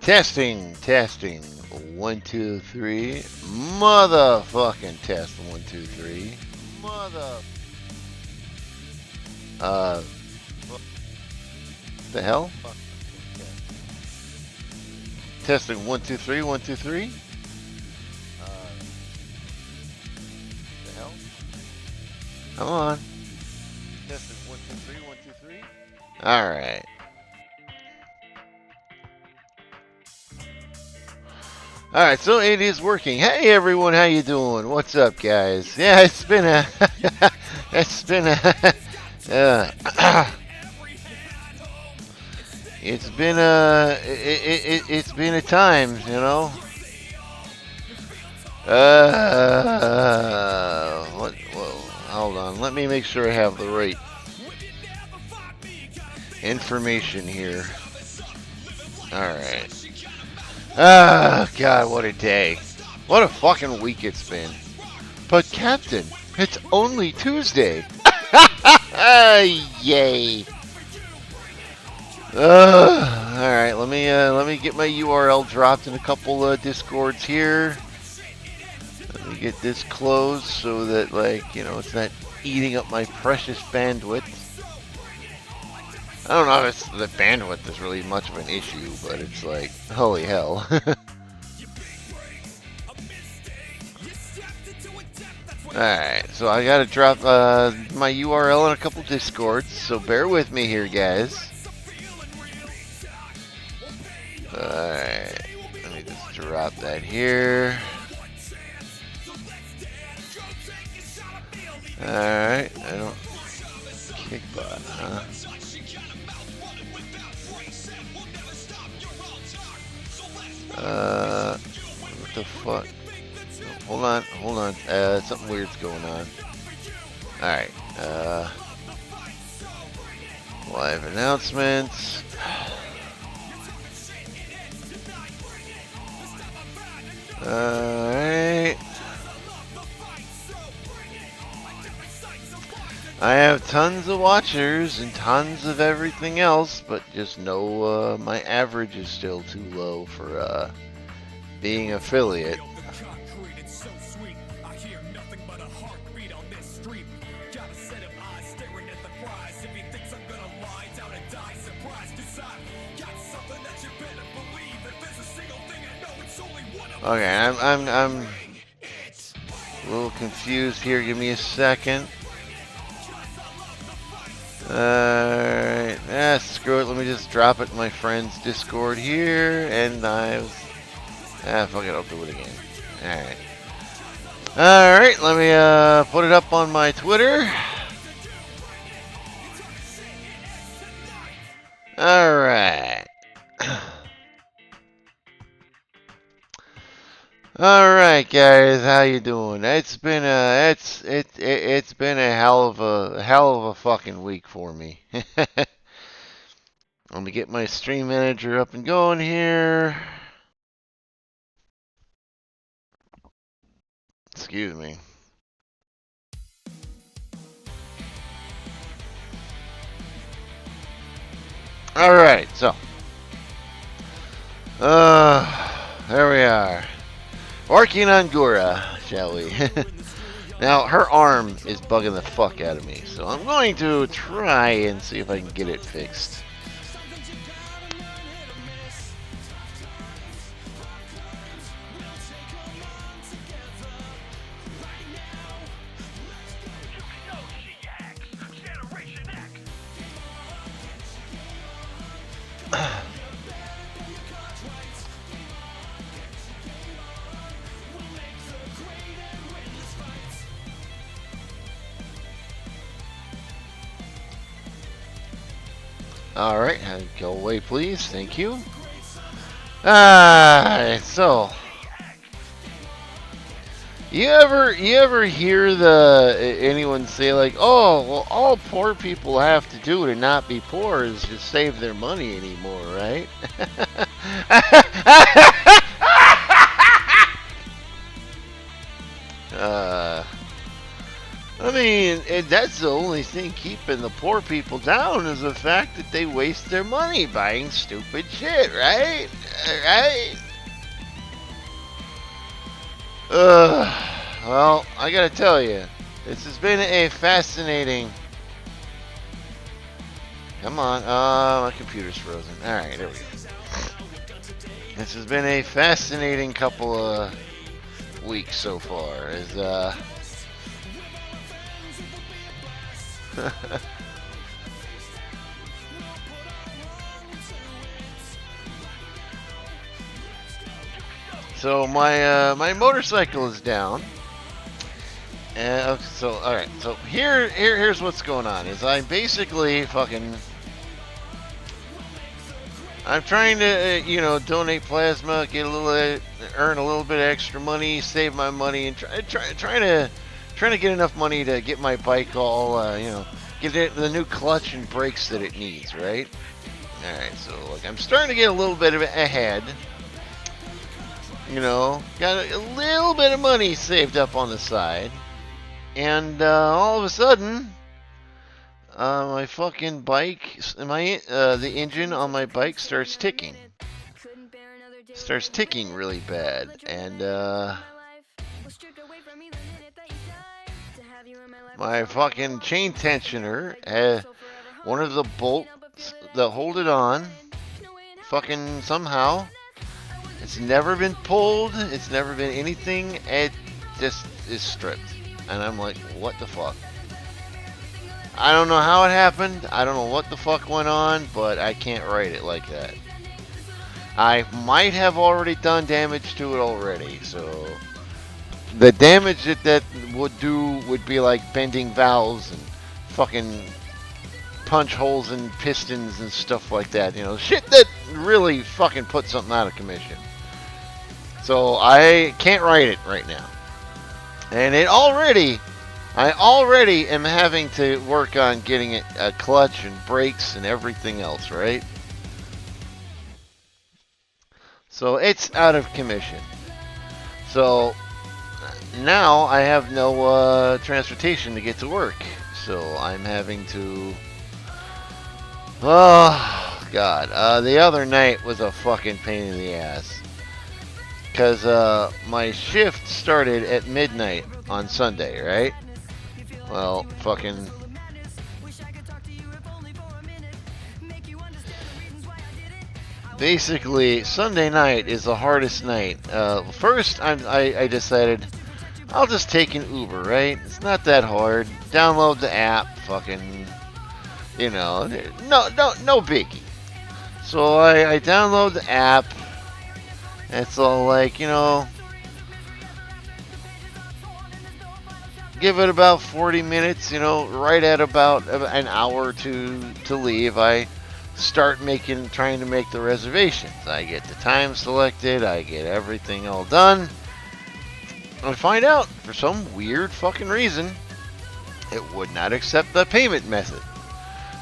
Testing, testing. 1, 2, 3. Motherfucking test. 1, 2, 3. Mother. What the hell? Testing 1, 2, 3. 1, 2, 3. The hell? Come on. Testing 1, 2, 3. 1, 2, 3. All right. All right, so it is working. Hey everyone, how you doing? What's up, guys? Yeah, it's been a, it's been a, it's been a, it's been a time, you know. What? Whoa, hold on. Let me make sure I have the right information here. All right. Ah, God, what a day. What a fucking week it's been. But, Captain, it's only Tuesday. Yay. Alright, let me get my URL dropped in a couple Discords here. Let me get this closed so that, like, you know, it's not eating up my precious bandwidth. I don't know if the bandwidth is really much of an issue, but it's like, holy hell. Alright, so I gotta drop my URL in a couple Discords, so bear with me here, guys. Alright, let me just drop that here. Alright, I don't... Kickbot, huh? What the fuck? Hold on. Something weird's going on. Alright, live announcements. Alright. I have tons of watchers and tons of everything else, but just know my average is still too low for being affiliate. Okay, I'm a little confused here. Give me a second. Alright, screw it. Let me just drop it in my friend's Discord here, and fuck it, I'll do it again. Alright. Alright, let me put it up on my Twitter. Alright. All right, guys, how you doing? It's been it's been a hell of a fucking week for me. Let me get my stream manager up and going here. Excuse me. All right, so there we are. Working on Gura, shall we? Now, her arm is bugging the fuck out of me, so I'm going to try and see if I can get it fixed. Alright, go away please, thank you. So you ever hear anyone say like, oh well, all poor people have to do to not be poor is just save their money anymore, right? I mean, that's the only thing keeping the poor people down is the fact that they waste their money buying stupid shit, right? Right? Well, I gotta tell you, this has been a fascinating... Come on. My computer's frozen. Alright, there we go. This has been a fascinating couple of weeks so far. As, so my motorcycle is down. So all right. So here's what's going on. Is I'm basically fucking. I'm trying to donate plasma, get earn a little bit of extra money, save my money, and trying to get enough money to get my bike all get the new clutch and brakes that it needs, right? All right. So like I'm starting to get a little bit of ahead. Got a little bit of money saved up on the side. And all of a sudden, my fucking bike, the engine on my bike starts ticking. Starts ticking really bad. And my fucking chain tensioner, one of the bolts that hold it on, fucking somehow, it's never been pulled. It's never been anything. It just is stripped. And I'm like, what the fuck? I don't know how it happened. I don't know what the fuck went on, but I can't write it like that. I might have already done damage to it already, so the damage that would do would be like bending valves and fucking punch holes in pistons and stuff like that. Shit that really fucking put something out of commission. So I can't write it right now. And I already am having to work on getting it a clutch and brakes and everything else, right? So it's out of commission. So now I have no transportation to get to work. So I'm having to... Oh, God. The other night was a fucking pain in the ass. Because my shift started at midnight on Sunday, right? Well, fucking... Basically, Sunday night is the hardest night. First, I decided I'll just take an Uber, right? It's not that hard. Download the app, fucking... no biggie. So I download the app. It's all like, give it about 40 minutes, right at about an hour to leave. I start trying to make the reservations. I get the time selected. I get everything all done. I find out, for some weird fucking reason, it would not accept the payment method.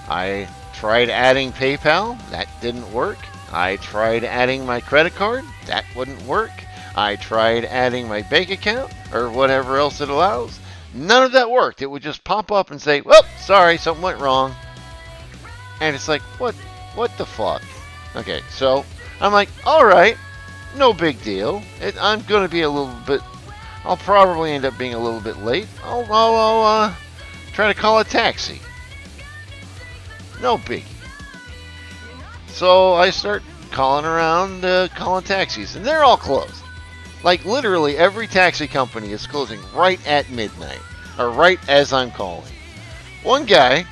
I tried adding PayPal. That didn't work. I tried adding my credit card. That wouldn't work. I tried adding my bank account or whatever else it allows. None of that worked. It would just pop up and say, "Whoop, sorry, something went wrong." And it's like, what the fuck? Okay, so I'm like, all right, no big deal. I'm going to be a little bit... I'll probably end up being a little bit late. I'll try to call a taxi. No biggie. So I start calling around, calling taxis, and they're all closed. Like, literally, every taxi company is closing right at midnight, or right as I'm calling. One guy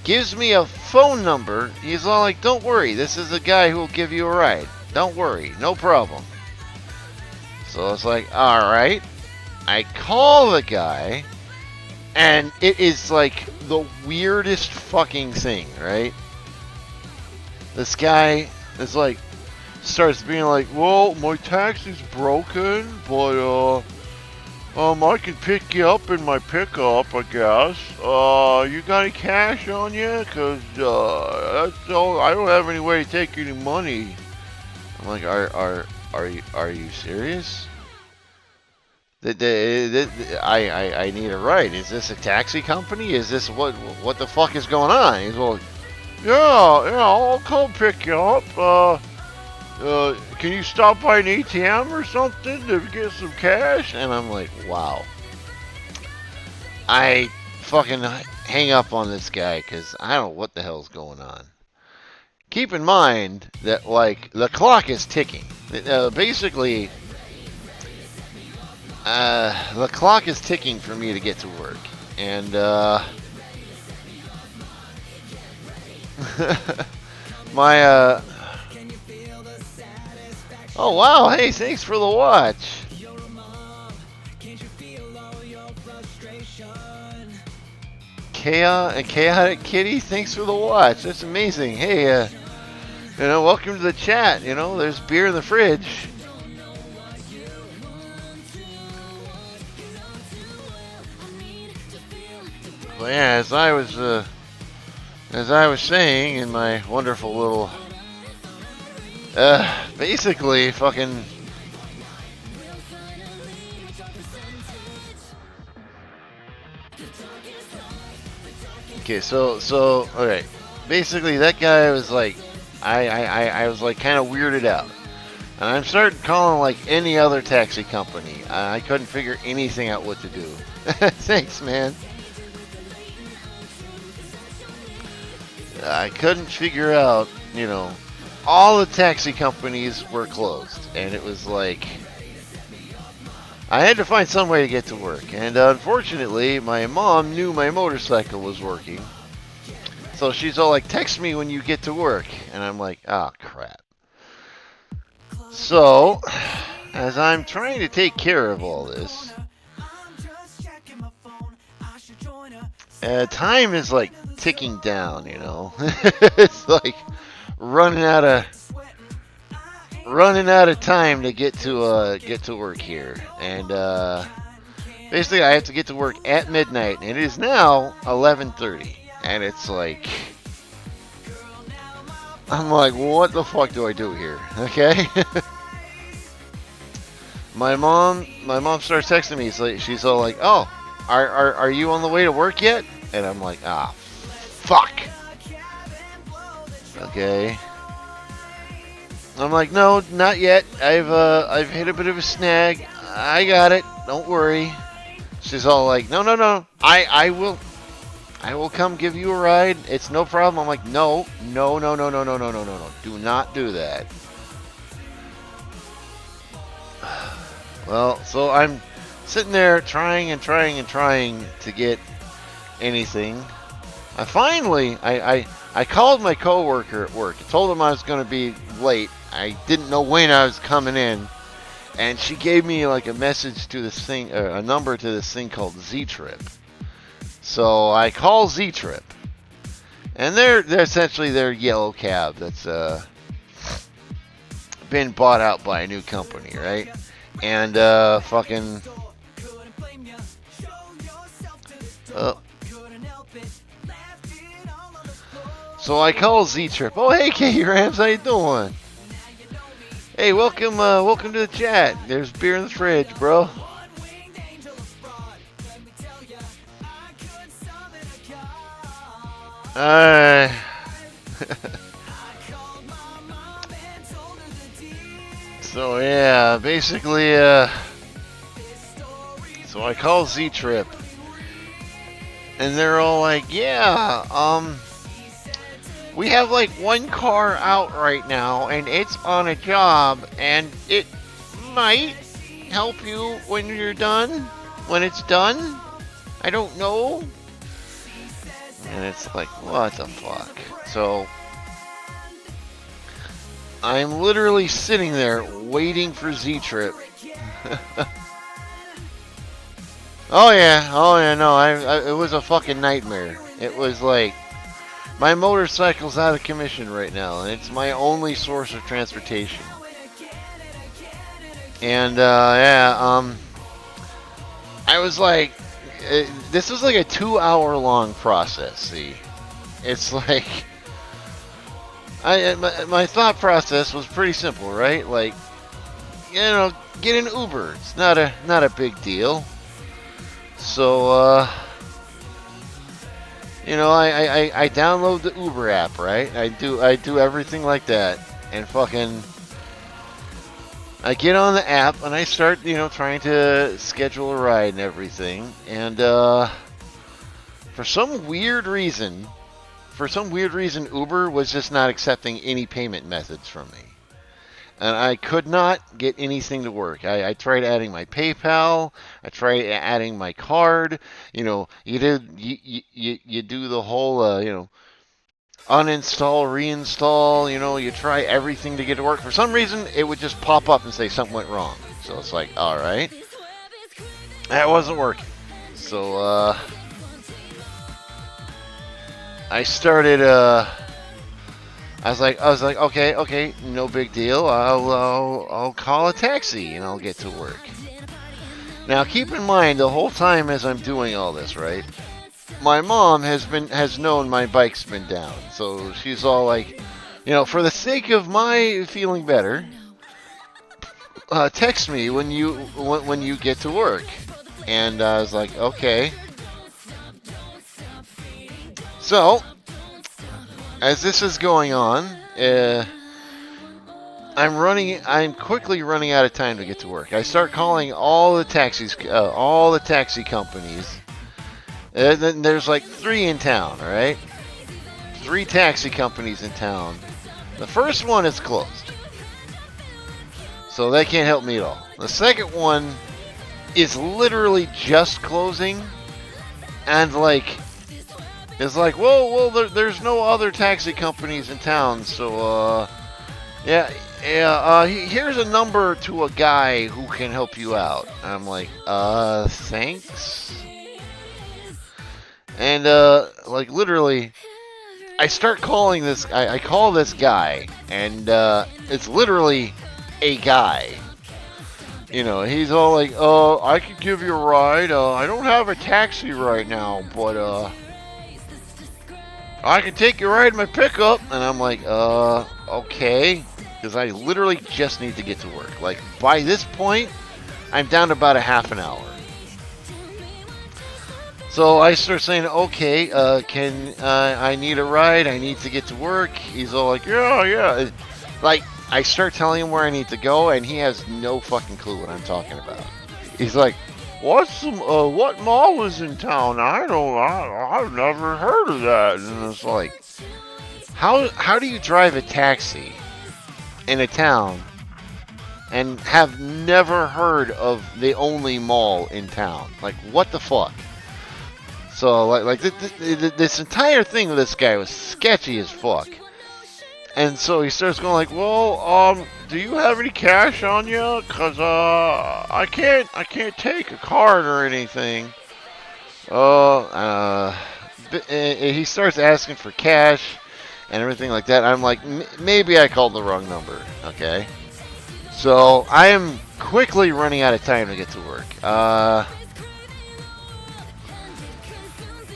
gives me a phone number. He's all like, "Don't worry, this is a guy who will give you a ride. Don't worry, no problem." So it's like, all right. I call the guy, and it is like the weirdest fucking thing, right? This guy is like, starts being like, "Well, my taxi's broken, but I can pick you up in my pickup, I guess. You got any cash on you? Cause that's all. I don't have any way to take any money." I'm like, are you serious? I need a ride. Is this a taxi company? Is this what the fuck is going on? He's like, yeah, I'll come pick you up. Can you stop by an ATM or something to get some cash? And I'm like, wow. I fucking hang up on this guy because I don't know what the hell's going on. Keep in mind that, like, the clock is ticking. Basically, the clock is ticking for me to get to work. And, my, oh, wow, hey, thanks for the watch. Chaotic Kitty, thanks for the watch. That's amazing. Hey, welcome to the chat. There's beer in the fridge. But yeah, as I was saying in my wonderful little, basically fucking. Okay, so alright. Basically that guy was like, I was like kind of weirded out. And I'm starting calling like any other taxi company. I couldn't figure anything out what to do. Thanks, man. I couldn't figure out, all the taxi companies were closed. And it was like, I had to find some way to get to work. And unfortunately, my mom knew my motorcycle was working. So she's all like, text me when you get to work. And I'm like, oh, crap. So, as I'm trying to take care of all this, time is like ticking down, It's like running out of time to get to work here. And basically I have to get to work at midnight, and it is now 11:30, and it's like, I'm like, what the fuck do I do here? Okay. my mom starts texting me. She's all like, oh, are you on the way to work yet? And I'm like, ah, fuck. Okay. I'm like, no, not yet. I've hit a bit of a snag. I got it. Don't worry. She's all like, no. I will come give you a ride. It's no problem. I'm like, no. Do not do that. Well, so I'm sitting there trying to get anything. I called my coworker at work. I told him I was going to be late. I didn't know when I was coming in, and she gave me like a message to this thing, a number to this thing called Z-Trip. So I call Z-Trip, and they're essentially their yellow cab that's been bought out by a new company, right? And fucking. So I call Z-Trip. Oh, hey, K-Rams, how you doing? Hey, welcome to the chat. There's beer in the fridge, bro. So yeah, basically, so I call Z-Trip, and they're all like, yeah, we have like one car out right now, and it's on a job, and it might help you when you're done, when it's done. I don't know. And it's like, what the fuck? So I'm literally sitting there waiting for Z-Trip. Oh yeah, no, it was a fucking nightmare. It was like, my motorcycle's out of commission right now, and it's my only source of transportation. And I was like, this was like a 2-hour-long process. See, it's like, my thought process was pretty simple, right? Like, get an Uber. It's not a big deal. So, I download the Uber app, right? I do everything like that, and fucking, I get on the app and I start, trying to schedule a ride and everything, and for some weird reason, Uber was just not accepting any payment methods from me. And I could not get anything to work. I tried adding my PayPal. I tried adding my card. You do the whole uninstall, reinstall. You try everything to get it to work. For some reason, it would just pop up and say something went wrong. So it's like, all right, that wasn't working. So I started. I was like, okay, no big deal. I'll call a taxi and I'll get to work. Now, keep in mind, the whole time as I'm doing all this, right? My mom has known my bike's been down, so she's all like, for the sake of my feeling better, text me when you get to work. And I was like, okay. So, as this is going on, I'm quickly running out of time to get to work. I start calling all the taxi companies. Then there's like 3 in town, all right? 3 taxi companies in town. The first one is closed, so they can't help me at all. The second one is literally just closing, and it's like, well, there's no other taxi companies in town, so, here's a number to a guy who can help you out. I'm like, thanks? And, literally, I start calling this, I call this guy, and, it's literally a guy. He's all like, I could give you a ride, I don't have a taxi right now, but, I can take you ride in my pickup. And I'm like, okay. Because I literally just need to get to work. Like, by this point, I'm down to about a half an hour. So I start saying, okay, I need a ride. I need to get to work. He's all like, yeah. Like, I start telling him where I need to go, and he has no fucking clue what I'm talking about. He's like, what mall is in town? I've never heard of that. And it's like, how do you drive a taxi in a town and have never heard of the only mall in town? Like, what the fuck? So, this entire thing with this guy was sketchy as fuck. And so he starts going like, well, do you have any cash on you? Cause I can't take a card or anything. He starts asking for cash and everything like that. I'm like, maybe I called the wrong number. Okay. So I am quickly running out of time to get to work.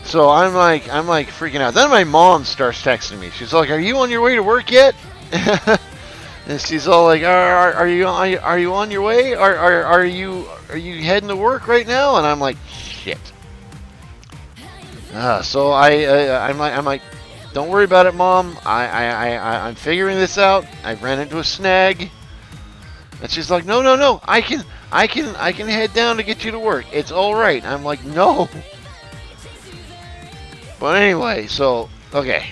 So I'm like freaking out. Then my mom starts texting me. She's like, "Are you on your way to work yet?" And she's all like, "Are you on your way? Are you heading to work right now?" And I'm like, "Shit." So I'm like, "Don't worry about it, Mom. I'm figuring this out. I ran into a snag." And she's like, "No. I can head down to get you to work. It's all right." I'm like, "No." But anyway, so, okay.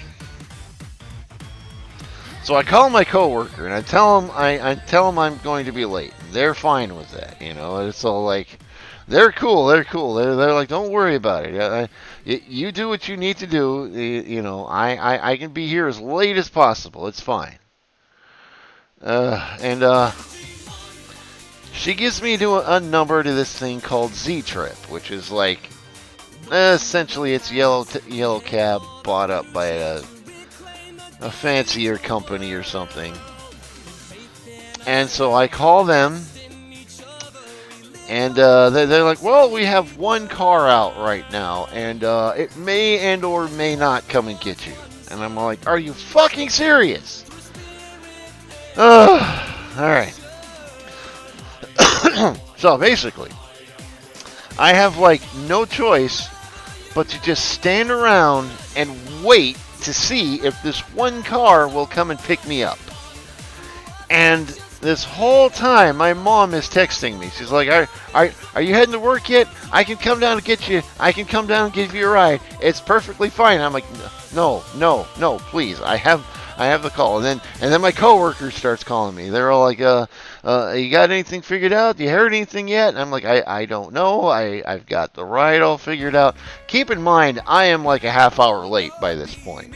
So I call my coworker and I tell him I'm going to be late. They're fine with that, It's all like, they're cool. They're like, don't worry about it. You do what you need to do. I can be here as late as possible. It's fine. And she gives me a number to this thing called Z-Trip, which is like, essentially, it's yellow cab bought up by a fancier company or something. And so I call them, and they're like, "Well, we have one car out right now, and it may and or may not come and get you." And I'm like, "Are you fucking serious?" All right. So basically, I have like no choice but to just stand around and wait to see if this one car will come and pick me up. And this whole time, my mom is texting me. She's like, are you heading to work yet? I can come down and get you. I can come down and give you a ride. It's perfectly fine. I'm like, no, please. I have the call. And then my coworker starts calling me. They're all like, you got anything figured out? You heard anything yet? And I'm like, I don't know. I've got the ride all figured out. Keep in mind, I am like a half hour late by this point.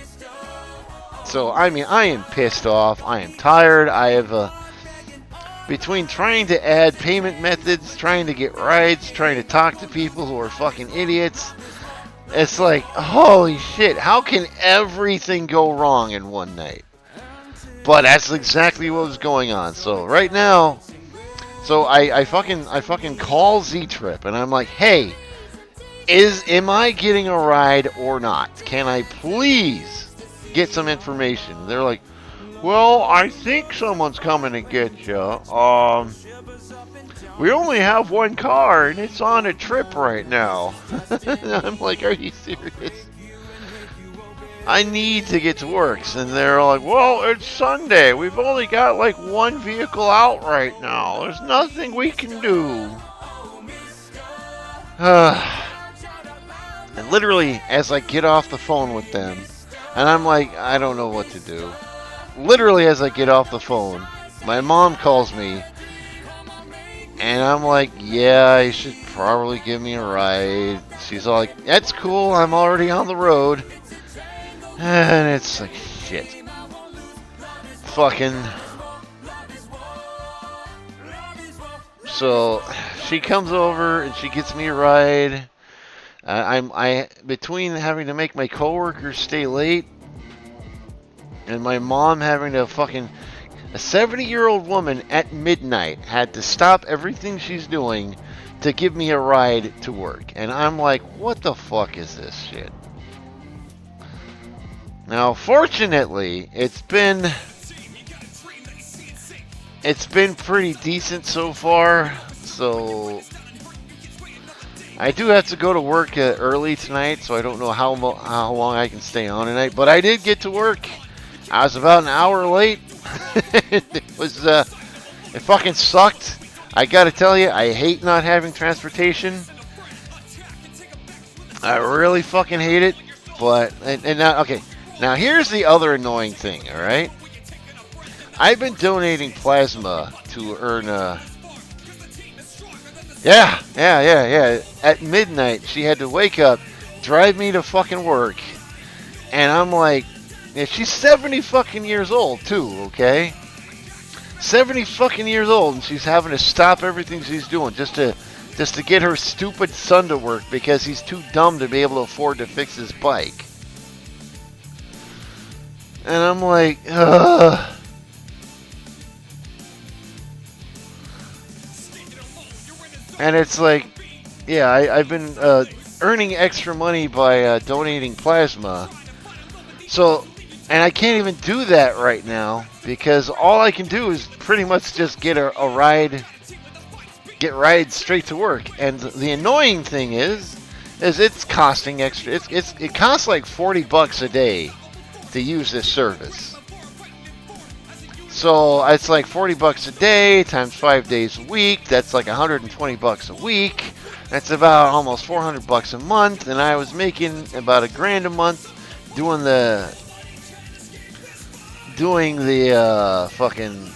So, I mean, I am pissed off. I am tired. I have, between trying to add payment methods, trying to get rides, trying to talk to people who are fucking idiots, it's like, holy shit, how can everything go wrong in one night? But that's exactly what was going on. So, right now, I fucking call Z-Trip, and I'm like, hey, am I getting a ride or not? Can I please get some information? They're like, well, I think someone's coming to get you. We only have one car, and it's on a trip right now. I'm like, are you serious? I need to get to work. And they're like, well, it's Sunday. We've only got like one vehicle out right now. There's nothing we can do. And literally, as I get off the phone with them, and I'm like, I don't know what to do. Literally, as I get off the phone, my mom calls me, and I'm like, yeah, you should probably give me a ride. She's all like, that's cool, I'm already on the road. And it's like, shit. Fucking. So, she comes over, and she gets me a ride. Between having to make my coworkers stay late, and my mom having to fucking... A 70-year-old woman at midnight had to stop everything she's doing to give me a ride to work. And I'm like, what the fuck is this shit? Now, fortunately, it's been pretty decent so far. So, I do have to go to work early tonight, so I don't know how long I can stay on tonight. But I did get to work. I was about an hour late. It fucking sucked. I gotta tell you, I hate not having transportation. I really fucking hate it. But, and now, okay. Now here's the other annoying thing, alright? I've been donating plasma to earn, Yeah. At midnight, she had to wake up, drive me to fucking work. And I'm like, yeah, she's 70 fucking years old, too, okay? 70 fucking years old, and she's having to stop everything she's doing just to get her stupid son to work because he's too dumb to be able to afford to fix his bike. And I'm like, ugh. And it's like, yeah, I've been earning extra money by donating plasma. So, and I can't even do that right now because all I can do is pretty much just get a ride, get rides straight to work. And the annoying thing is it's costing extra. It costs like $40 a day to use this service. So it's like $40 a day times 5 days a week. That's like $120 a week. That's about almost $400 a month. And I was making about $1,000 a month doing the fucking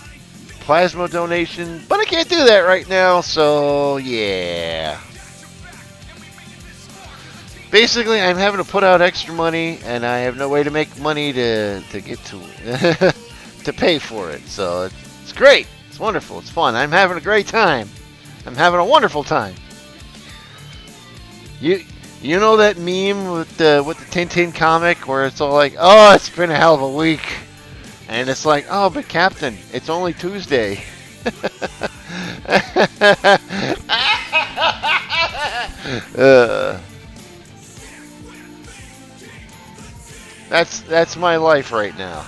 plasma donation. But I can't do that right now. So yeah. Basically, I'm having to put out extra money, and I have no way to make money to get to to pay for it. So it's great. It's wonderful. It's fun. I'm having a great time. I'm having a wonderful time. You know that meme with the Tintin comic where it's all like, oh, it's been a hell of a week, and it's like, oh, but Captain, it's only Tuesday. That's my life right now.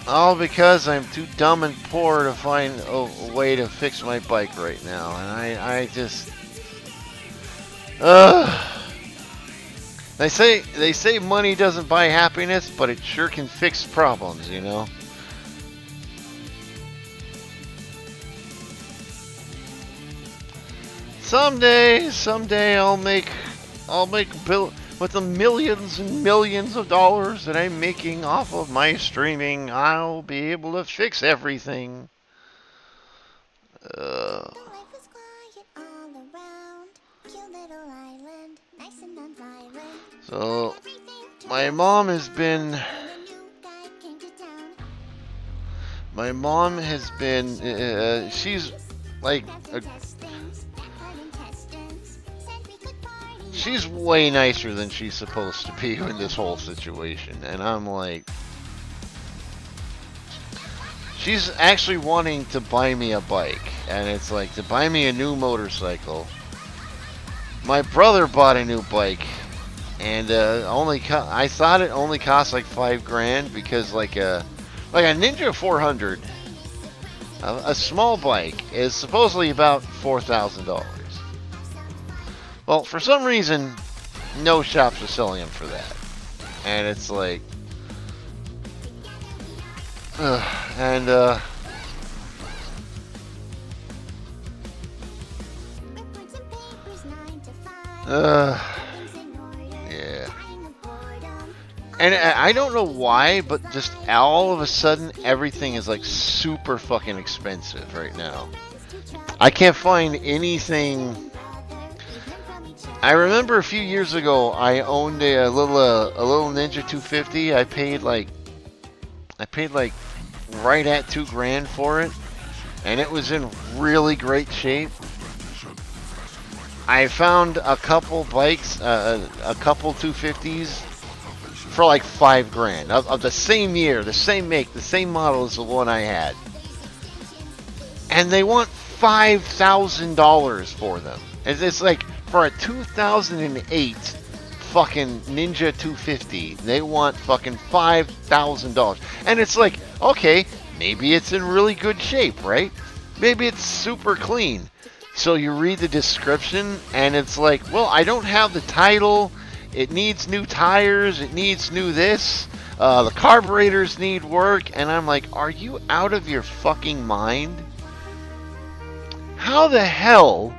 All because I'm too dumb and poor to find a way to fix my bike right now. And I just... They say money doesn't buy happiness, but it sure can fix problems, you know? Someday I'll make bill with the millions and millions of dollars that I'm making off of my streaming. I'll be able to fix everything. So my mom has been she's like she's way nicer than she's supposed to be in this whole situation, and I'm like, she's actually wanting to buy me a bike, and it's like, to buy me a new motorcycle. My brother bought a new bike, and I thought it only cost like $5,000 because like a Ninja 400, a small bike, is supposedly about $4,000. Well, for some reason, no shops are selling them for that. And it's like... yeah. And I don't know why, but just all of a sudden, everything is like super fucking expensive right now. I can't find anything... I remember a few years ago, I owned a little Ninja 250. I paid like right at $2,000 for it, and it was in really great shape. I found a couple bikes, a couple 250s for like $5,000 of the same year, the same make, the same model as the one I had, and they want $5,000 for them. It's like, for a 2008 fucking Ninja 250, they want fucking $5,000. And it's like, okay, maybe it's in really good shape, right? Maybe it's super clean. So you read the description, and it's like, well, I don't have the title. It needs new tires. It needs new this. The carburetors need work. And I'm like, are you out of your fucking mind? How the hell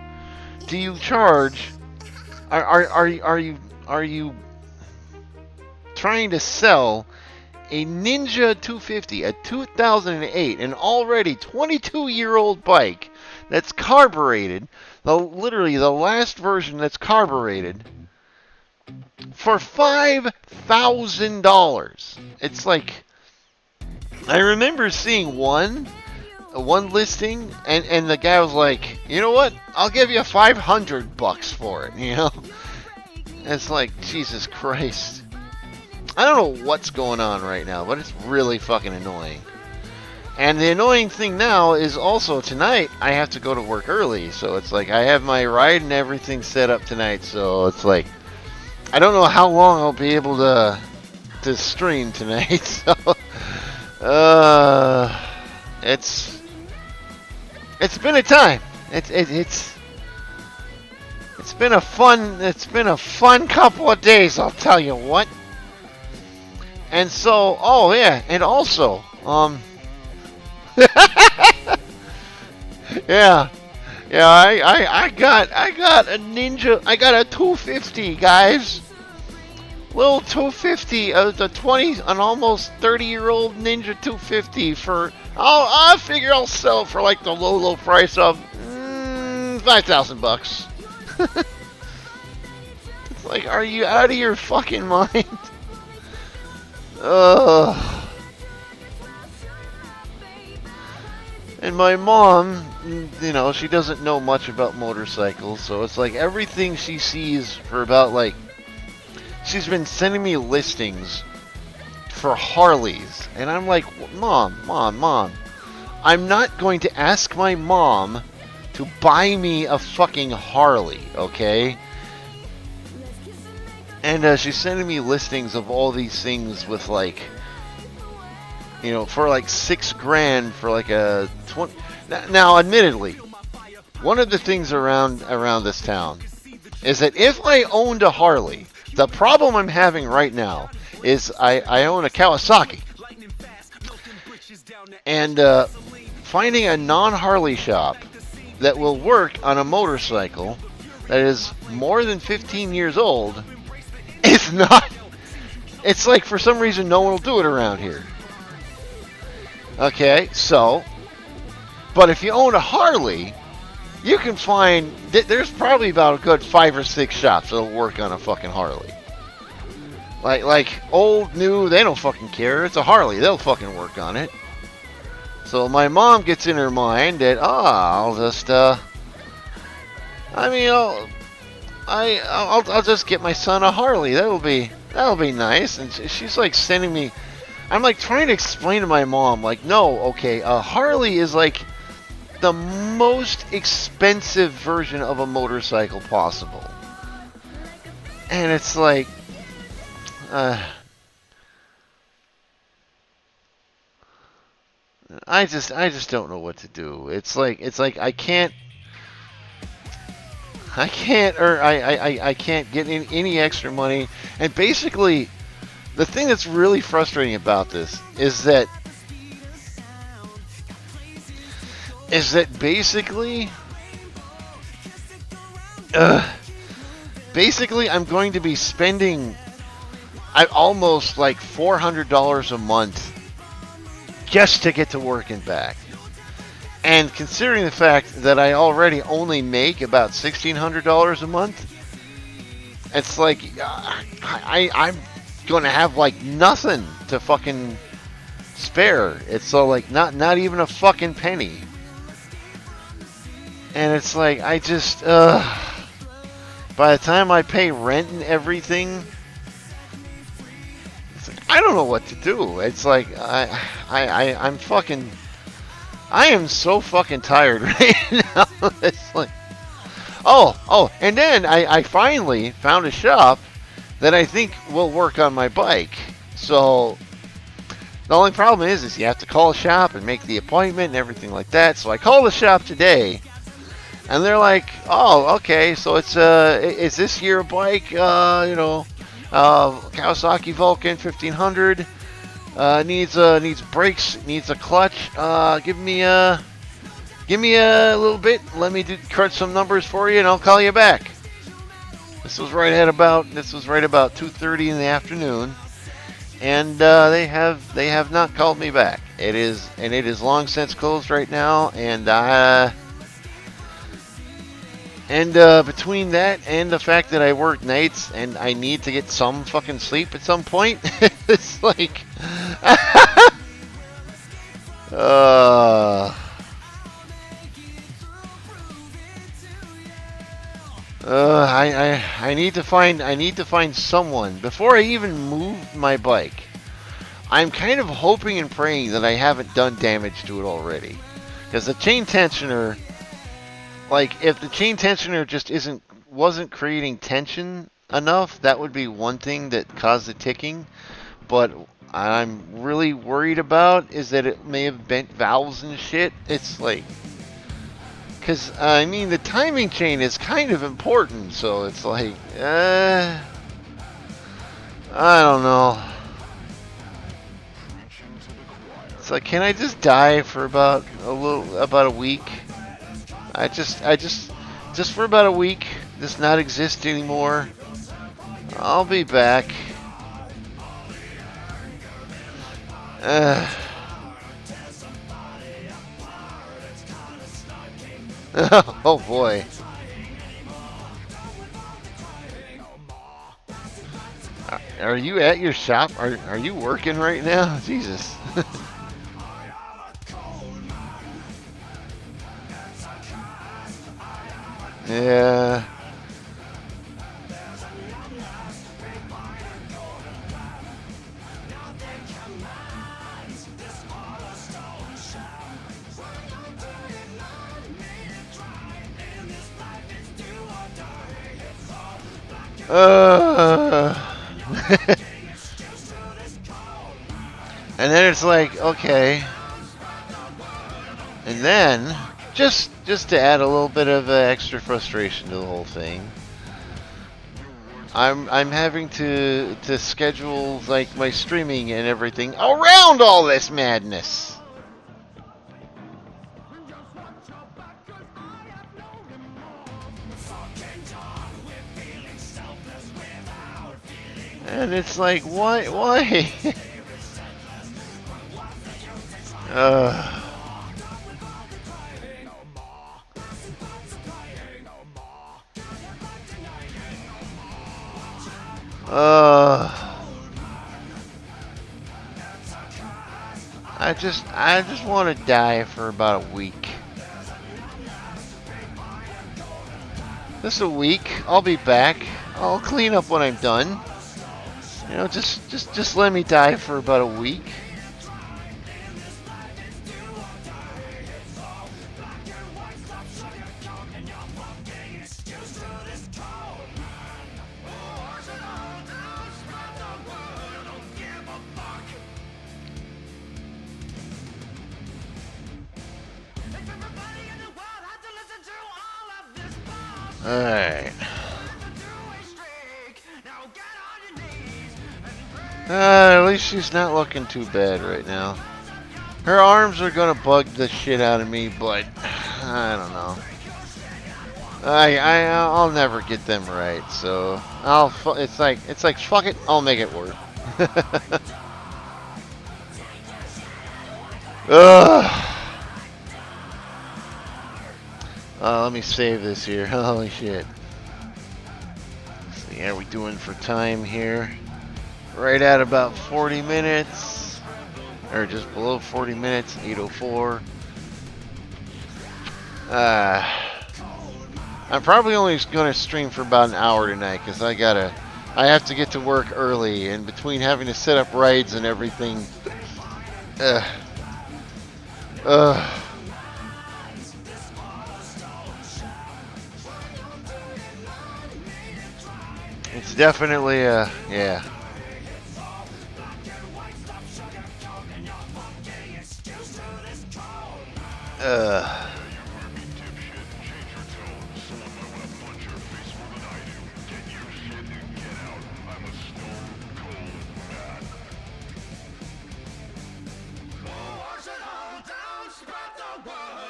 do you charge? Are you trying to sell a Ninja 250, a 2008, an already 22-year-old bike that's carbureted, literally the last version that's carbureted, for $5,000? It's like, I remember seeing one listing, and the guy was like, you know what, I'll give you $500 for it, you know? It's like, Jesus Christ. I don't know what's going on right now, but it's really fucking annoying. And the annoying thing now is also tonight I have to go to work early, so it's like I have my ride and everything set up tonight, so it's like I don't know how long I'll be able to stream tonight. So it's been a time. It's been a fun couple of days, I'll tell you what. And so, oh yeah, and also yeah, I got a Ninja, I got a 250, guys. Little 250, an almost 30-year-old Ninja 250 for, I figure I'll sell it for like the low price of $5,000. It's like, are you out of your fucking mind? And my mom, you know, she doesn't know much about motorcycles, so it's like everything she sees for about like, she's been sending me listings for Harleys, and I'm like, Mom, I'm not going to ask my mom to buy me a fucking Harley, okay? And she's sending me listings of all these things with like You know, for like $6 grand for like a 20. Now, admittedly, one of the things around this town is that if I owned a Harley, the problem I'm having right now is I own a Kawasaki, and finding a non-Harley shop that will work on a motorcycle that is more than 15 years old is not. It's like for some reason no one will do it around here. Okay, so, but if you own a Harley, you can find, there's probably about a good 5 or 6 shops that'll work on a fucking Harley. Like old, new, they don't fucking care. It's a Harley, they'll fucking work on it. So my mom gets in her mind that, I'll just, I'll just get my son a Harley. That'll be nice. And she's like sending me. I'm like trying to explain to my mom, like, no, okay, a Harley is like the most expensive version of a motorcycle possible, and it's like, I just don't know what to do. It's like I can't get any extra money. And basically, the thing that's really frustrating about this is that basically I'm going to be spending almost like $400 a month just to get to work and back. And considering the fact that I already only make about $1,600 a month, it's like I'm going to have like nothing to fucking spare. It's so like not even a fucking penny. And it's like I just by the time I pay rent and everything, it's like I don't know what to do. It's like I'm fucking. I am so fucking tired right now. It's like, and then I finally found a shop that I think will work on my bike. So the only problem is you have to call a shop and make the appointment and everything like that. So I called the shop today, and they're like, "Oh, okay. So it's is this your bike? Kawasaki Vulcan 1500." Needs brakes, needs a clutch. Give me a little bit. Let me crunch some numbers for you, and I'll call you back. This was right about 2:30 in the afternoon, and they have not called me back. It is long since closed right now, and between that and the fact that I work nights and I need to get some fucking sleep at some point, it's like, I need to find someone before I even move my bike. I'm kind of hoping and praying that I haven't done damage to it already, because the chain tensioner. Like, if the chain tensioner just wasn't creating tension enough, that would be one thing that caused the ticking. But I'm really worried about is that it may have bent valves and shit. It's like, because I mean the timing chain is kind of important, so it's like, I don't know. It's like, can I just die for about a week? I just for about a week, just not exist anymore. I'll be back. Oh boy. Are you at your shop? Are you working right now? Jesus. Yeah. And then it's like, okay. And then, just to add a little bit of extra frustration to the whole thing, I'm having to schedule like my streaming and everything around all this madness. And it's like, why? uh, I just want to die for about a week. Just a week. I'll be back. I'll clean up when I'm done. You know, just let me die for about a week. Alright. At least she's not looking too bad right now. Her arms are gonna bug the shit out of me, but I don't know. I'll never get them right, so it's like fuck it, I'll make it work. Ugh. Let me save this here. Holy shit. Let's see, how are we doing for time here? Right at about 40 minutes. Or just below 40 minutes, 8:04. I'm probably only going to stream for about an hour tonight because I have to get to work early, and between having to set up rides and everything, it's definitely yeah.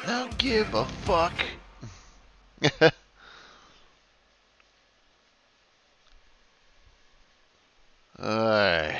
Don't give a fuck. Alright.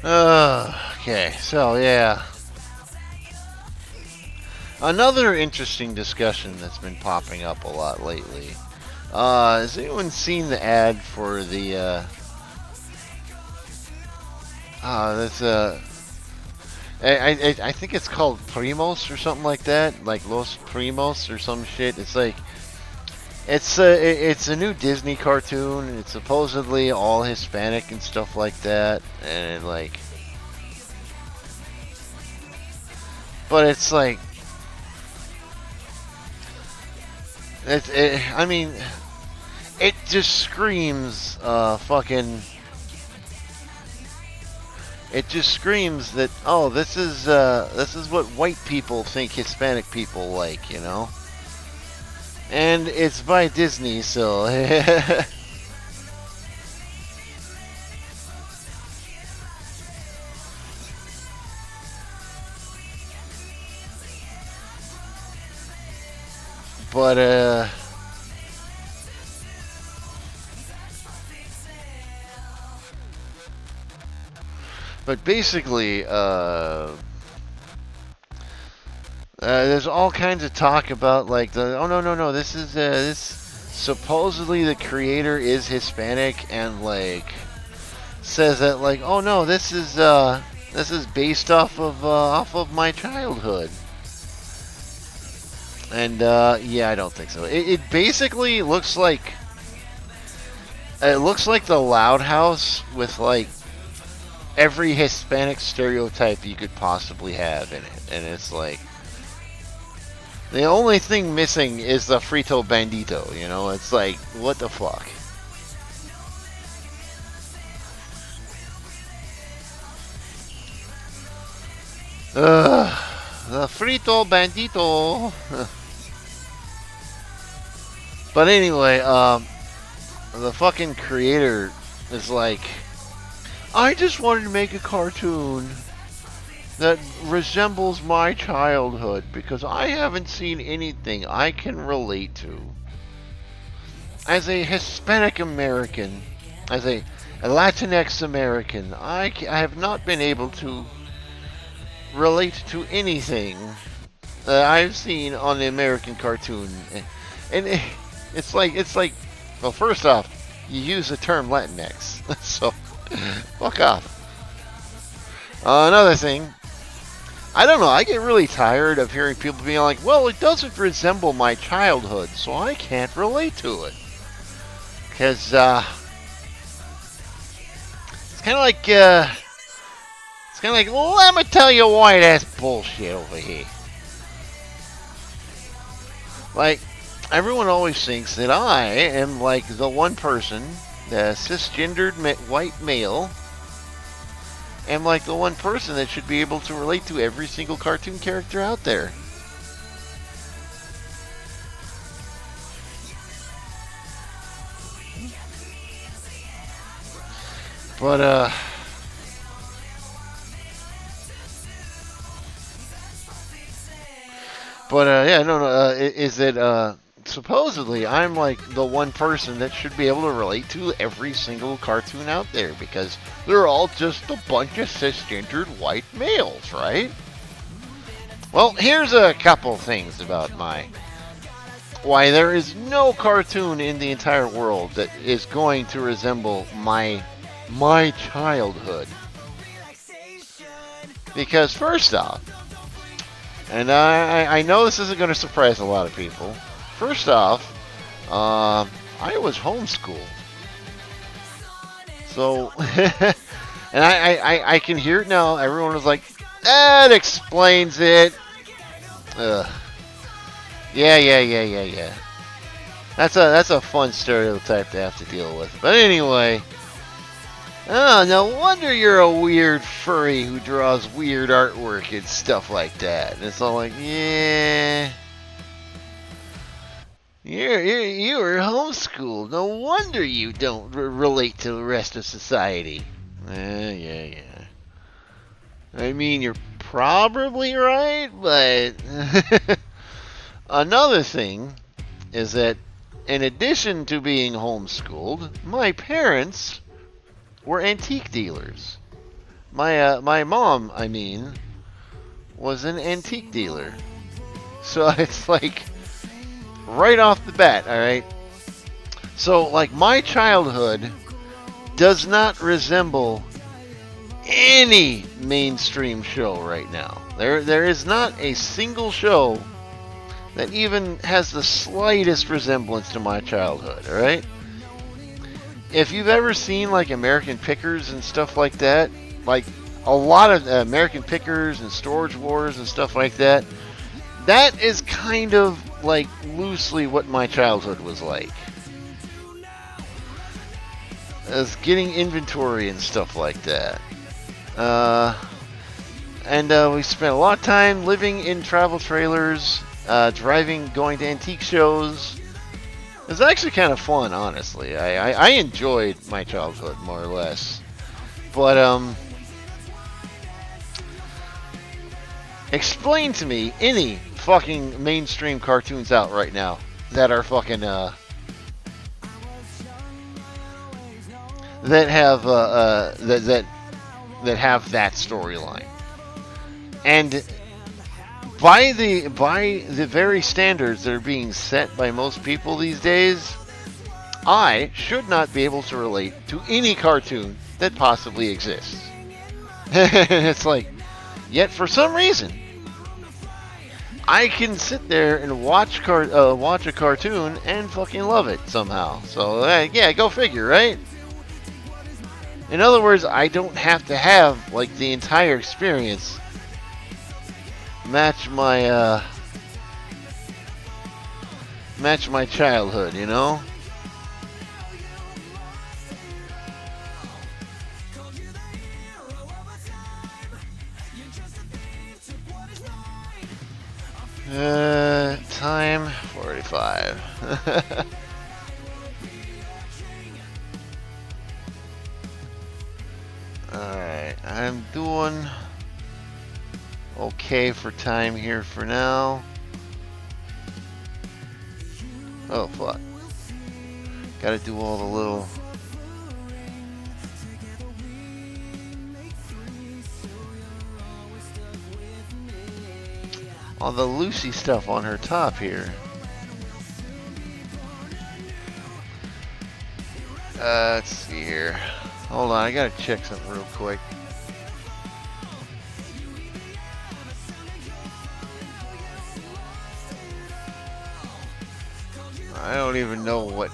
Okay, so yeah. Another interesting discussion that's been popping up a lot lately. Has anyone seen the ad for the that's I think it's called Primos or something like that, like Los Primos or some shit. It's like it's a new Disney cartoon. It's supposedly all Hispanic and stuff like that, and like, but it's like I mean, it just screams fucking. It just screams that, oh, this is what white people think Hispanic people like, you know. And it's by Disney, so. But basically, There's all kinds of talk about like the oh no this is this supposedly the creator is Hispanic and like says that like oh no this is based off of my childhood. And yeah, I don't think so. It basically looks like the Loud House with like every Hispanic stereotype you could possibly have in it, and it's like the only thing missing is the Frito Bandito. You know, it's like what the fuck. The Frito Bandito. But anyway, the fucking creator is like, I just wanted to make a cartoon that resembles my childhood because I haven't seen anything I can relate to. As a Hispanic American, as a Latinx American, I have not been able to relate to anything that I've seen on the American cartoon. And it's like, well, first off, you use the term Latinx, so fuck off. Another thing, I don't know, I get really tired of hearing people being like, well, it doesn't resemble my childhood, so I can't relate to it. Because, it's kind of like, well, let me tell you why that's bullshit over here. Like, everyone always thinks that I am like the one person, the cisgendered white male, am like the one person that should be able to relate to every single cartoon character out there. But yeah, no, is it supposedly I'm like the one person that should be able to relate to every single cartoon out there because they're all just a bunch of cisgendered white males, right? Well, here's a couple things about why there is no cartoon in the entire world that is going to resemble my childhood. Because first off, and I know this isn't going to surprise a lot of people. First off, I was homeschooled. So, and I can hear it now. Everyone was like, that explains it. Yeah. That's a fun stereotype to have to deal with. But anyway, oh, no wonder you're a weird furry who draws weird artwork and stuff like that. And it's all like, yeah. You were homeschooled. No wonder you don't relate to the rest of society. Yeah. I mean, you're probably right, but another thing is that in addition to being homeschooled, my parents were antique dealers. My mom, I mean, was an antique dealer. So it's like right off the bat, all right? So, like, my childhood does not resemble any mainstream show right now. There is not a single show that even has the slightest resemblance to my childhood, all right? If you've ever seen, like, American Pickers and stuff like that, like, a lot of American Pickers and Storage Wars and stuff like that, that is kind of like loosely what my childhood was like. As getting inventory and stuff like that. And we spent a lot of time living in travel trailers, going to antique shows. It was actually kind of fun, honestly. I enjoyed my childhood, more or less. But, explain to me any fucking mainstream cartoons out right now that are fucking that have that have that storyline. And By the very standards that are being set by most people these days, I should not be able to relate to any cartoon that possibly exists. It's like, yet for some reason, I can sit there and watch a cartoon and fucking love it somehow. So yeah, go figure, right? In other words, I don't have to have like the entire experience match my childhood, you know? Time 45. Alright, I'm doing okay for time here for now. Oh, fuck. Gotta do all the little... all the Lucy stuff on her top here. Let's see here. Hold on, I gotta check something real quick. I don't even know what,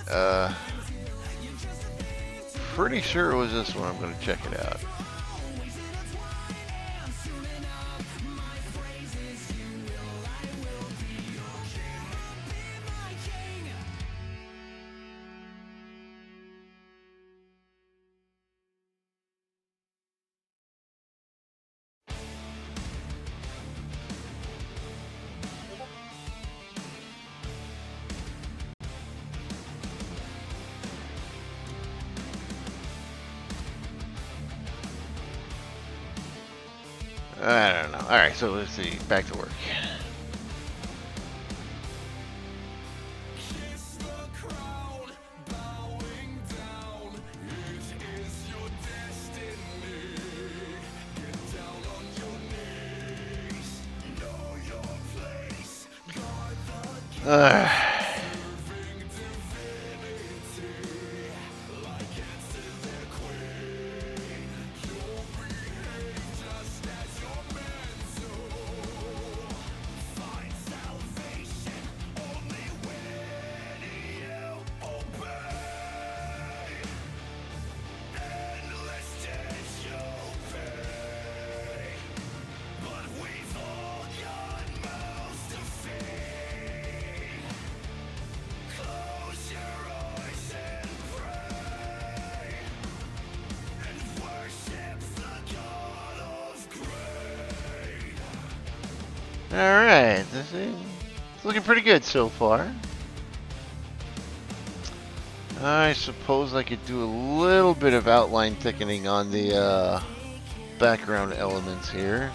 pretty sure it was this one. I'm gonna check it out. I don't know. Alright, so let's see. Back to work. Alright, this is looking pretty good so far. I suppose I could do a little bit of outline thickening on the background elements here.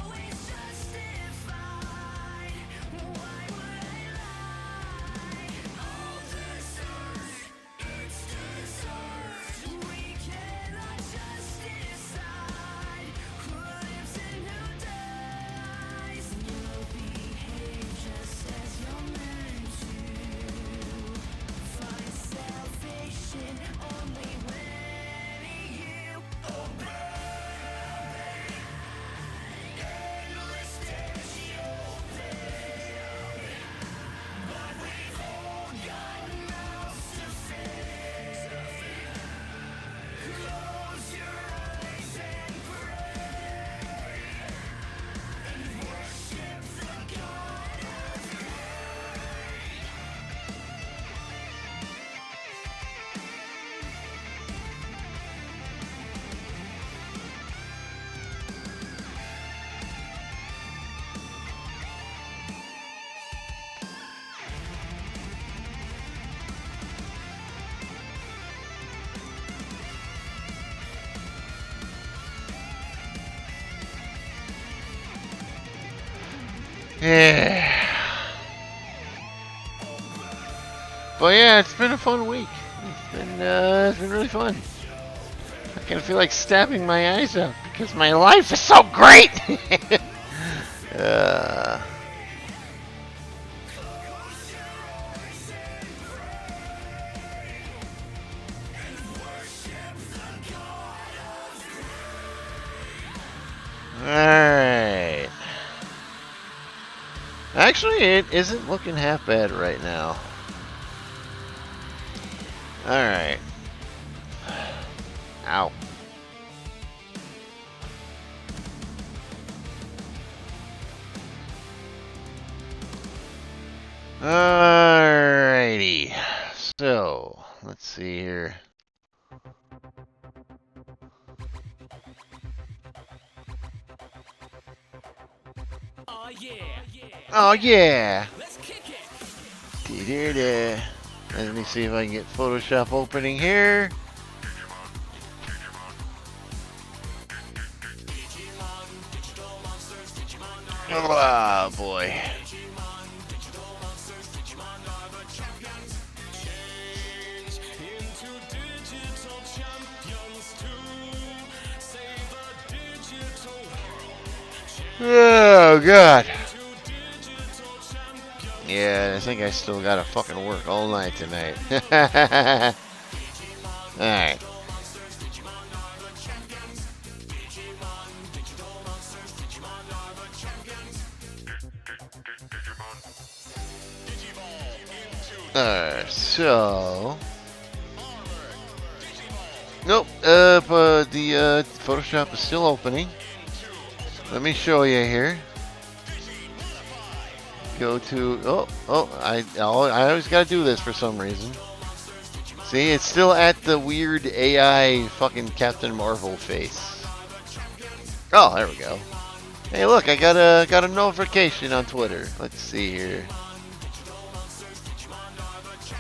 Yeah. But yeah, it's been a fun week. It's been really fun. I kind of feel like stabbing my eyes out because my life is so great. Alright. Actually, it isn't looking half bad right now. Alright. Ow. Alrighty. So, let's see here. Oh yeah. Oh yeah. Let's kick it. Let me see if I can get Photoshop opening here. Oh boy. Oh god. Yeah, I think I still gotta fucking work all night tonight. Alright. So... Nope, but the Photoshop is still opening. Let me show you here. Go to, I always gotta do this for some reason. See, it's still at the weird AI fucking Captain Marvel face. Oh, there we go. Hey, look, I got a notification on Twitter. Let's see here.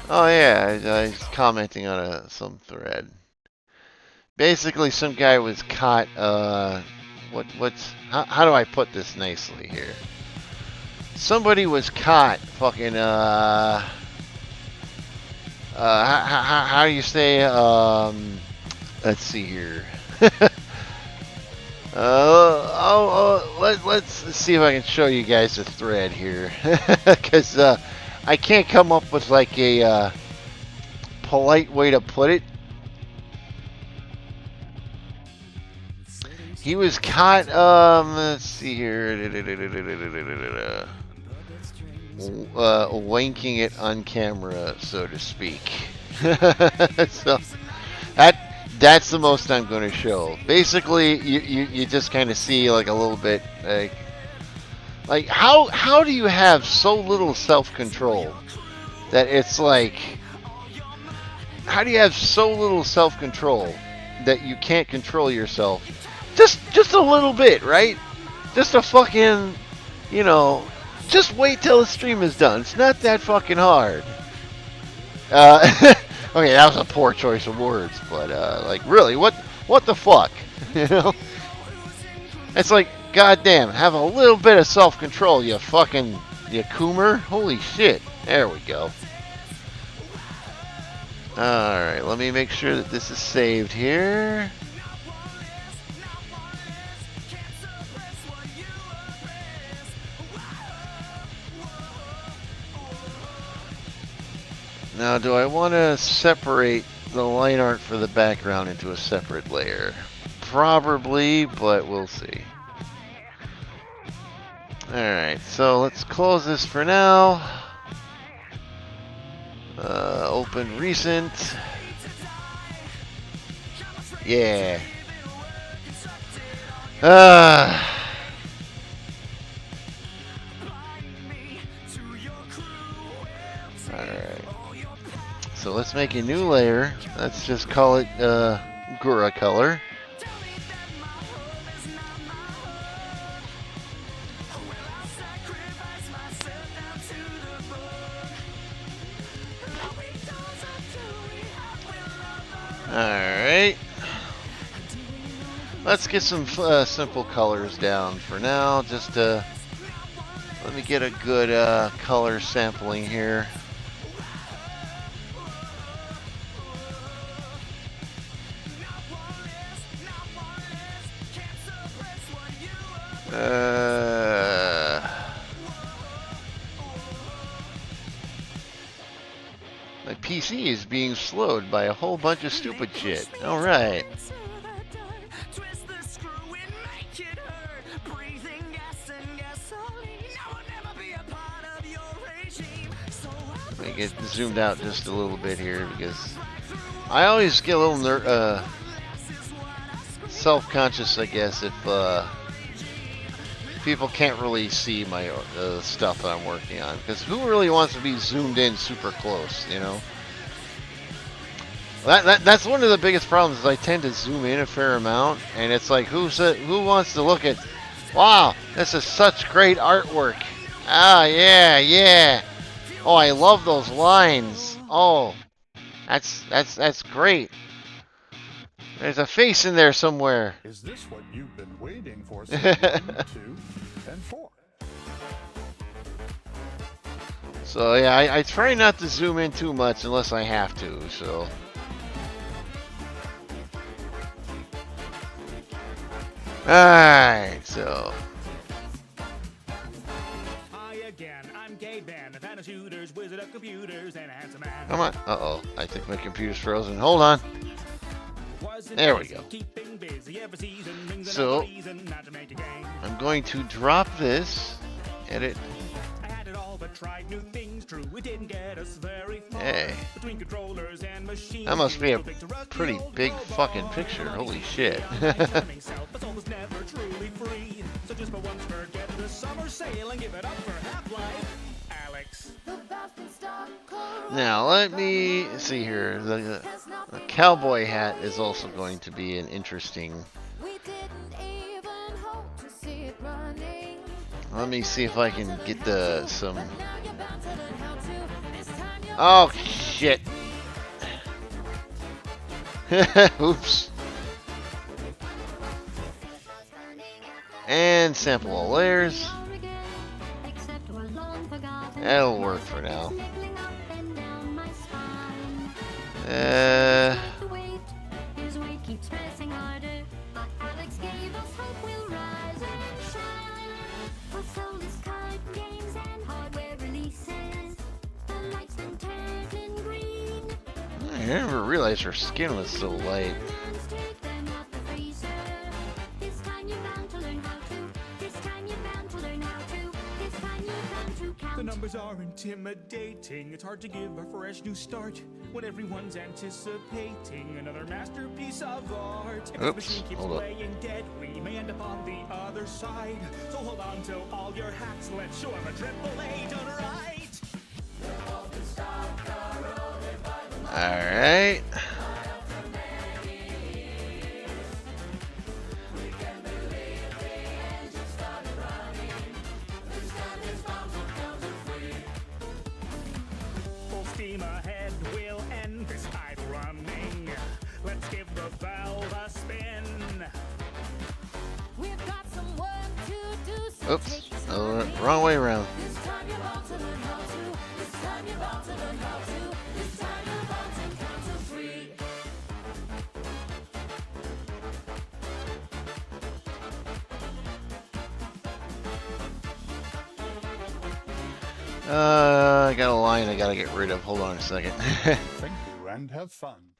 Oh yeah, I was commenting on some thread. Basically, some guy was caught. How do I put this nicely here? Somebody was caught fucking how do you say let's see here. Let's see if I can show you guys the thread here, because I can't come up with like a polite way to put it. He was caught, let's see here, wanking it on camera, so to speak. So that's the most I'm going to show. Basically, you just kind of see like a little bit like how do you have so little self-control that it's like, how do you have so little self-control that you can't control yourself? Just a little bit, right? Just a fucking, just wait till the stream is done. It's not that fucking hard. Okay, that was a poor choice of words, but like, really, what the fuck? It's like, goddamn, have a little bit of self-control, you coomer. Holy shit. There we go. Alright, let me make sure that this is saved here. Now, do I want to separate the line art for the background into a separate layer? Probably, but we'll see. Alright, so let's close this for now. Open recent. Yeah. Alright. So let's make a new layer. Let's just call it Gura color. Alright. Let's get some simple colors down for now. Just let me get a good color sampling here. My PC is being slowed by a whole bunch of stupid shit. Alright. Let me get zoomed out just a little bit here because I always get a little self-conscious, I guess, if people can't really see my stuff that I'm working on. Because who really wants to be zoomed in super close, you know? That's one of the biggest problems is I tend to zoom in a fair amount, and it's like, who wants to look at, wow, this is such great artwork. Ah, yeah, yeah. Oh, I love those lines. Oh, that's great. There's a face in there somewhere. Is this what you've been waiting for since 1, 2, and 4? So yeah, I try not to zoom in too much unless I have to, so. Alright, so. Hi again, I'm Gay Ben, a fan of shooters, wizard of computers, and a handsome man. Come on. Uh-oh, I think my computer's frozen. Hold on. There we go. So, I'm going to drop this, edit. Tried new things, true, it didn't get us very far. Hey. Between controllers and machines, That must be a pretty big fucking picture. Holy shit. So just for once forget the summer sale and give it up for Half-Life, Alex. Now, let me see here. The cowboy hat is also going to be an interesting. Let me see if I can get some. Oh shit! Oops. And sample all layers. That'll work for now. I never realized her skin was so light. The numbers are intimidating. It's hard to give a fresh new start when everyone's anticipating another masterpiece of art. If this machine keeps playing dead, we may end up on the other side. So hold on to all your hats. Let's show 'em a AAA done right. Alright. Full steam ahead, we'll end this idle running. Let's give the valve a spin. We've got some work to do. So Oops. Oh, wrong way around. this time you're about to learn how to. This time you're about to learn how to. This time you're about to count to 3. I got a line I gotta get rid of. Hold on a second. Thank you and have fun.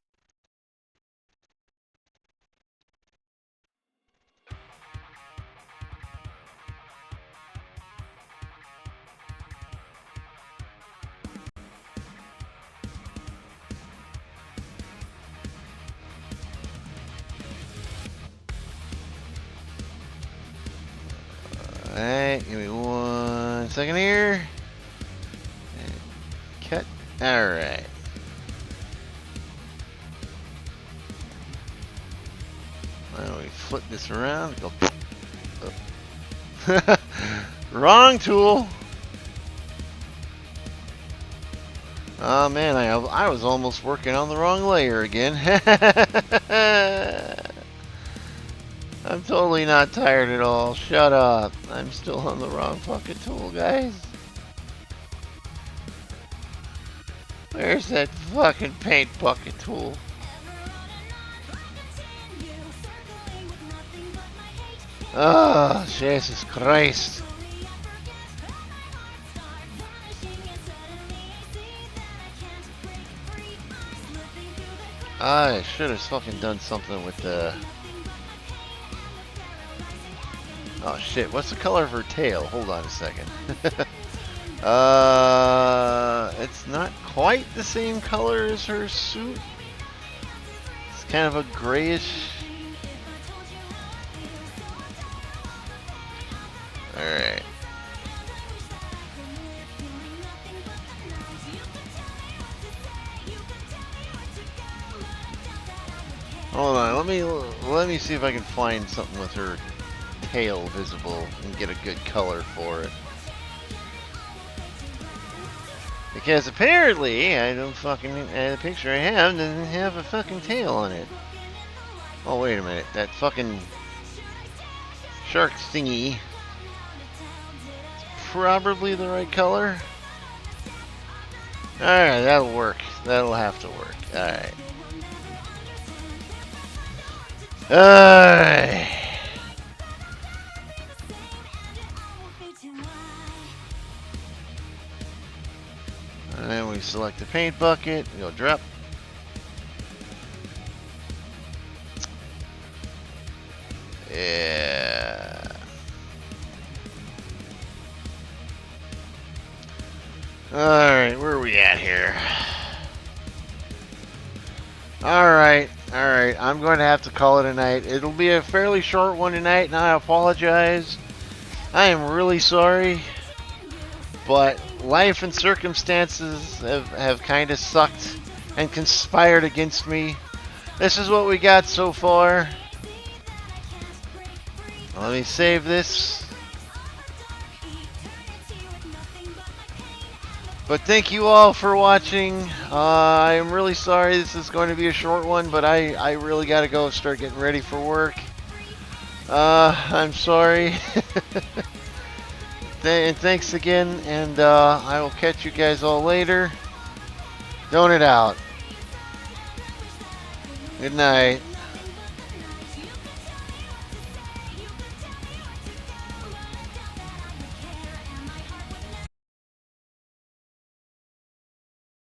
Alright, give me 1 second here. And cut. Alright. Why don't we flip this around? Go. Oh. Wrong tool. Oh man, I was almost working on the wrong layer again. I'm totally not tired at all. Shut up. I'm still on the wrong fucking tool, guys. Where's that fucking paint bucket tool? Oh, Jesus Christ. I should have fucking done something with the... Oh shit, what's the color of her tail? Hold on a second. It's not quite the same color as her suit. It's kind of a grayish. Alright. Hold on, let me see if I can find something with her tail visible and get a good color for it. Because apparently, I don't fucking, the picture I have doesn't have a fucking tail on it. Oh, wait a minute. That fucking shark thingy is probably the right color. Alright, that'll work. That'll have to work. Alright. Alright. And then we select the paint bucket. We go drop. Yeah. Alright, where are we at here? Alright, I'm going to have to call it a night. It'll be a fairly short one tonight, and I apologize. I am really sorry. But life and circumstances have kind of sucked and conspired against me. This is what we got so far. Let me save this. But thank you all for watching. I am really sorry this is going to be a short one, but I really got to go start getting ready for work. I'm sorry. And thanks again, and I will catch you guys all later. Donut out. Good night.